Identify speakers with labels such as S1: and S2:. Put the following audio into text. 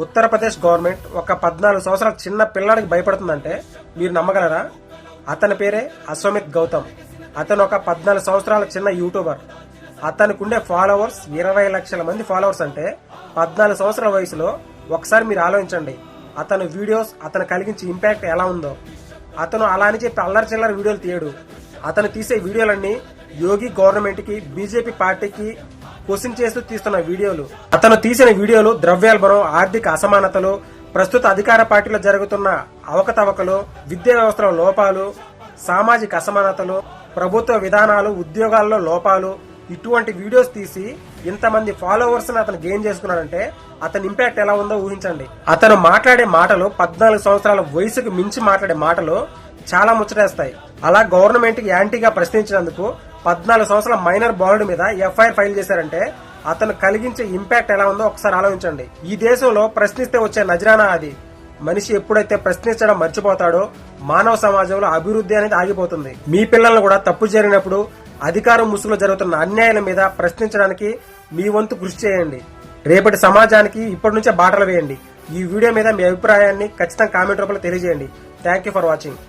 S1: Uttar Pradesh government ఒక 14 సంవత్సరాల చిన్న పిల్లాడికి భయపడుతుందంటే మీరు నమ్మగలరా? అతని పేరే అశ్వమిత్ గౌతమ్. అతను ఒక 14 సంవత్సరాల చిన్న యూట్యూబర్. అతనికి ఉండే ఫాలోవర్స్ 20 లక్షల మంది ఫాలోవర్స్ అంటే 14 సంవత్సరాల వయసులో ఒకసారి మీరు ఆలోచించండి అతని వీడియోస్ అతను కలిగించే ఇంపాక్ట్ ఎలా ఉందో. అతను అలా అని చెప్పి అల్లరి చిల్లర వీడియోలు తీయడు. అతను తీసే వీడియోలన్నీ యోగి గవర్నమెంట్ కి, బీజేపీ పార్టీకి క్వశ్చన్ చేస్తూ తీస్తున్న వీడియోలు. అతను తీసిన వీడియోలు ద్రవ్యోల్బణం, ఆర్థిక అసమానతలు, ప్రస్తుత అధికార పార్టీలో జరుగుతున్న అవకతవకలు, విద్యా వ్యవస్థలో లోపాలు, సామాజిక అసమానతలు, ప్రభుత్వ విధానాలు, ఉద్యోగాల్లో లోపాలు, ఇటువంటి వీడియోస్ తీసి ఇంతమంది ఫాలోవర్స్ ని అతను గెయిన్ చేసుకున్నాడంటే అతని ఇంపాక్ట్ ఎలా ఉందో ఊహించండి. అతను మాట్లాడే మాటలు 14 సంవత్సరాల వయసుకు మించి మాట్లాడే మాటలు చాలా ముచ్చటేస్తాయి. అలా గవర్నమెంట్ కి యాంటీగా ప్రశ్నించినందుకు 14 సంవత్సరాల మైనర్ బాలుడి మీద ఎఫ్ఐఆర్ ఫైల్ చేశారంటే అతను కలిగించే ఇంపాక్ట్ ఎలా ఉందో ఒకసారి ఆలోచించండి. ఈ దేశంలో ప్రశ్నిస్తే వచ్చే నజరానా అది. మనిషి ఎప్పుడైతే ప్రశ్నించడం మర్చిపోతాడో మానవ సమాజంలో అభివృద్ధి అనేది ఆగిపోతుంది. మీ పిల్లలను కూడా తప్పు జరిగినప్పుడు అధికారం ముసుగులో జరుగుతున్న అన్యాయాల మీద ప్రశ్నించడానికి మీ వంతు కృషి చేయండి. రేపటి సమాజానికి ఇప్పటి నుంచే బాటలు వేయండి. ఈ వీడియో మీద మీ అభిప్రాయాన్ని ఖచ్చితంగా కామెంట్ రూపంలో తెలియజేయండి. Thank you for watching.